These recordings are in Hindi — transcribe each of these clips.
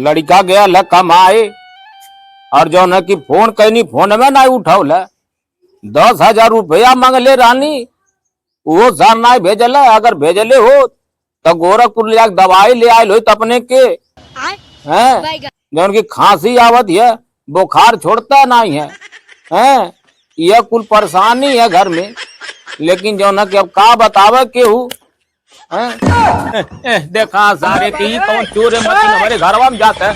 लड़का गया ल कमाए और जो न कि फोन कहनी फोन में नहीं उठौल 10,000 रुपया मांगले रानी वो सर नहीं भेजल। अगर भेजले हो तो गोरखपुर ले जाके दवाई ले आये हो अपने के हैं जो उनकी खांसी आवत है बुखार छोड़ता नहीं है यह कुल परेशानी है घर में। लेकिन जो न कि अब का बतावे केहू देखा सारे की कौन चोर है मतीन हमारे घरवा में जाता है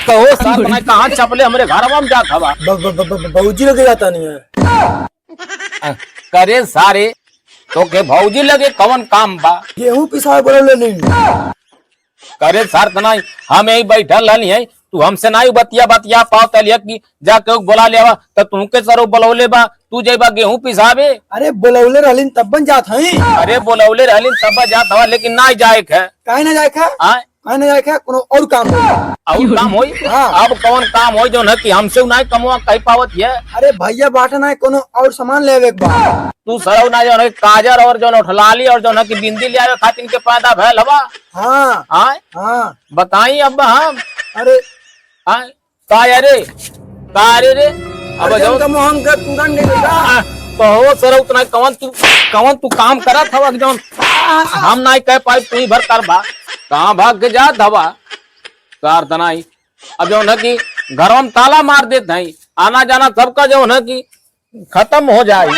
कहो सर मैं कहाँ चपले हमारे घरवा में जाता हवा भौजी लगे जाता नहीं है करे सारे तो के भौजी लगे कौन काम बा गेहूं पिसाए बोले नहीं करे सर तो नहीं हम यही बैठल रहनी है तू हमसे नहीं बतिया पाओ तलिया की जाके बोला लेवा तो तुमके सर बोलौले बा तू जेबा गेहूं पिसाबे। अरे बोलौले रहलिन तब बन जात है। अरे बोलौले रहलिन तब जात हवा लेकिन ना जाए है काहे ना जाए काहे ना जाए कोनो और काम हो और काम होई। अब कौन काम होई जो न कि हमसे नहीं कमवा कहीं पावत है। अरे भैया बाटा ना कोनो और सामान लेवे के बा तू सरौ ना जो न काजर और जो न उठलाली और जो न कि बिंदी ले आवे खातिर के पैदा भैल हवा। हां हां बताई अब हम अरे का अरे रे अब जो मोहन का तुरंत देगा कहो सरौ उतना कौन तू काम करत हवा जौन हम नहीं कह पाए तू ही भर कर बा कहाँ भाग के जात हवा कार तनाई। अब जो न कि घरों में ताला मार देते हैं आना जाना सबका जो न कि खत्म हो जाए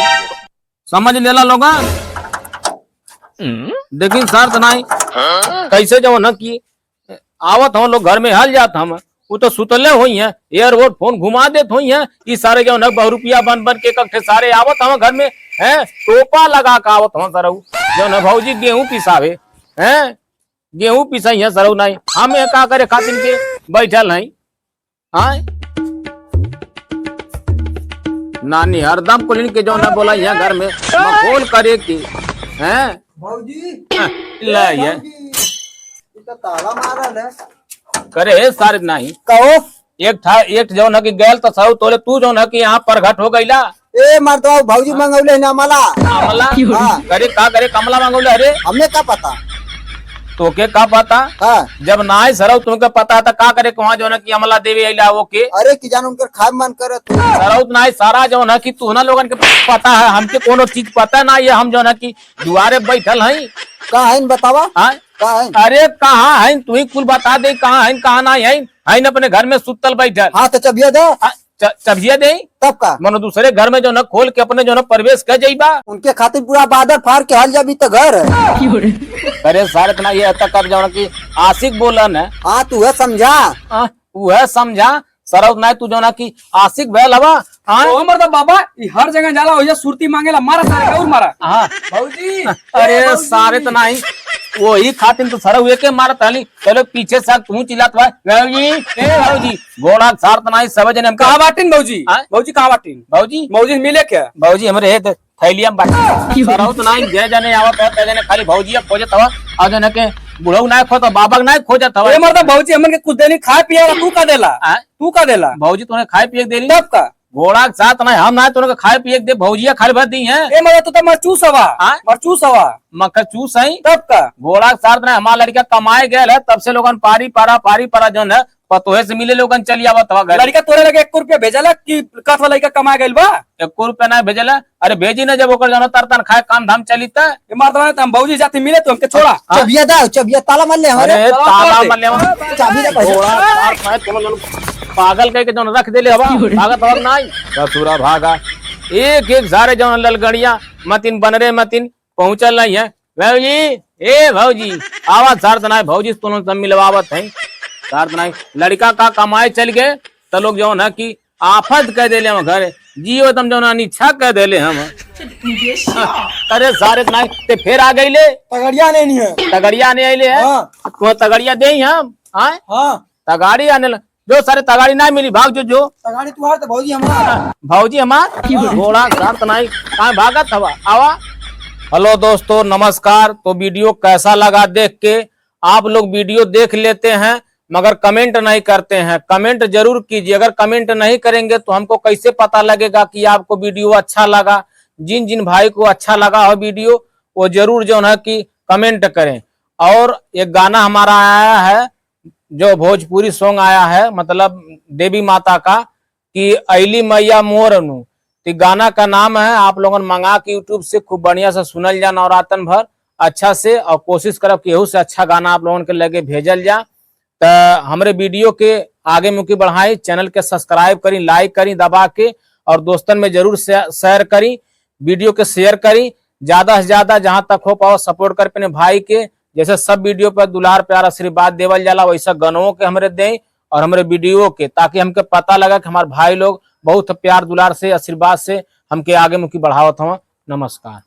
समझ लेला लोग। लेकिन सर तनाई कैसे जो न कि आवत हम लोग घर में हल जात हम वो तो सुतले हुई है एयरपोर्ट फोन घुमा देते हुई है कि सारे जो न बहु बन के इकट्ठे सारे आवत हम घर में है टोपा लगा के आवत हम सरऊ जो न भौजी गेहूं पिसावे हैं गेहूं पिसाई है सरऊ नहीं हम का करे खातिर के बैठल नहीं। हाँ नानी हरदम कुलिन के जो न बोला यहाँ घर में मखोल करे की हैं भौजी ले ये ताला मारल है करे सारे नहीं कहो एक जो न कि गैल तो सरऊ तोले तू जो न कि यहाँ प्रगट हो गईला ए मर्दवा भौजी मंगौले ना मला करे का करे कमला मांगोले अरे हमें का पता तो के का पता जब ना आए सरऊ तुमके पता था का करे वहाँ जो न कि अमला देवी अला वो के अरे कि जान उनकर खाए मन करे तू सरऊ ना सारा जो न कि तू ना लोगन के पता है हमके कोनो चीज पता ना ये हम जो न कि दुआरे बैठल हैं का है बतावा अरे कहाँ है तू ही कुल बता दे कहाँ है कहाँ नहीं है अपने घर में सुतल बैठल। हाँ तो चबिया दे चबिया दे तब का मनो दूसरे घर में जो न खोल के अपने जो न प्रवेश कर जाइबा उनके खातिर पूरा बादर फाड़ के हल जाबी तो घर है। अरे सारे इतना ये तक कर जो कि आशिक बोलन है। हाँ तू है समझा वह समझा सरौ नहीं तू जो ना कि आशिक भैल हवा। हमर तो बाबा हर जगह जाला हो सुरती मांगेला मारा सारे और मारा। हाँ भौजी अरे सारे तो नहीं वही खातिर तो सरौ हुए के मारत हली चलो पीछे से तू चिल्लात भौजी घोड़ा सार तो नहीं सब जने कहाँ बाटिन भौजी भौजी कहाँ बाटिन भौजी भौजी मिले क्या भौजी हमरे थैलिया में बाटी सरौ तो नहीं जय जने आवत है जने खाली भौजी खोजत हवा और जने के बुढ़ऊ ना खो तो बाबा ना खोजत हवा। मरता भौजी हमन के कुछ देनी खाए पिया तू का देला भौजी तूने खाए पिए देली तब का घोड़ा के साथ नहीं हम ना तुमने खाए पिए दे भौजिया खाली भर दी है। ए मरे तो मरचूस हवा मकचूस है तब का घोड़ा के साथ नहीं हमारा लड़का कमाए गए तब से लोगन पारी पारा जो है पतोहे से मिले लोगन चली आवत हवा। लड़का तोरे लगे 1 रुपया भेजला कि कथवा लड़का कमा गइल बा 1 रुपया नहीं भेजला। अरे भेजी ना जब ओकर जानो तरतन खाए काम धाम चली त मरता हम भौजी जाती मिले तो हमके छोड़ा चबिया दा चबिया ताला मार ले हमारे अरे ताला मार ले चाबी दे घोड़ा खाए तुम पागल कह के जो रख देले हवा भागत हवा नहीं ससुरा भागा एक सारे जो ललगड़िया मतिन बनरे मतिन पहुंचल नहीं है। भौजी ए भौजी आवाज सार नहीं भौजी तुम सब मिलवावत है सार नहीं लड़का का कमाए चल गए तो लोग जो है कि आफत कह देले हम घर जियो तुम जो निच्छा कह देले हम। अरे सारे नहीं ते फिर आ गई ले तगड़िया नहीं है तगड़िया नहीं आइले है तो तगड़िया दे हम तगाड़ी आने जो सारे तगाड़ी नहीं मिली भाग जो तगाड़ी तुहार तो भौजी हमारा भौजी हमार घोड़ा साथ नहीं कहाँ भागत हवा आवा। हेलो दोस्तों नमस्कार। तो वीडियो कैसा लगा देख के आप लोग वीडियो देख लेते हैं मगर कमेंट नहीं करते हैं। कमेंट जरूर कीजिए। अगर कमेंट नहीं करेंगे तो हमको कैसे पता लगेगा कि आपको वीडियो अच्छा लगा। जिन जिन भाई को अच्छा लगा हो वीडियो वो जरूर जो है कि कमेंट करें। और एक गाना हमारा आया है जो भोजपुरी सॉन्ग आया है, मतलब देवी माता का, कि अली मैया मोरनु, तो गाना का नाम है, आप लोगन मंगा के यूट्यूब से खूब बढ़िया से सुनल जा नवरात्रन भर अच्छा से, और कोशिश करब केहू से अच्छा गाना आप लोगन के लगे भेजल जा। तो हमरे वीडियो के आगे मुखी बढ़ाई, चैनल के सब्सक्राइब करी, लाइक करी दबा के, और दोस्तन में जरूर शेयर करी, वीडियो के शेयर करी, ज्यादा से ज्यादा जहां तक हो पाओ सपोर्ट कर अपने भाई के। जैसे सब वीडियो पर दुलार प्यार आशीर्वाद देवल जाला, वैसा गनों के हमरे दें और हमरे वीडियो के, ताकि हमके पता लगा कि हमारे भाई लोग बहुत प्यार दुलार से आशीर्वाद से हमके आगे मुखी बढ़ावत हवा। नमस्कार।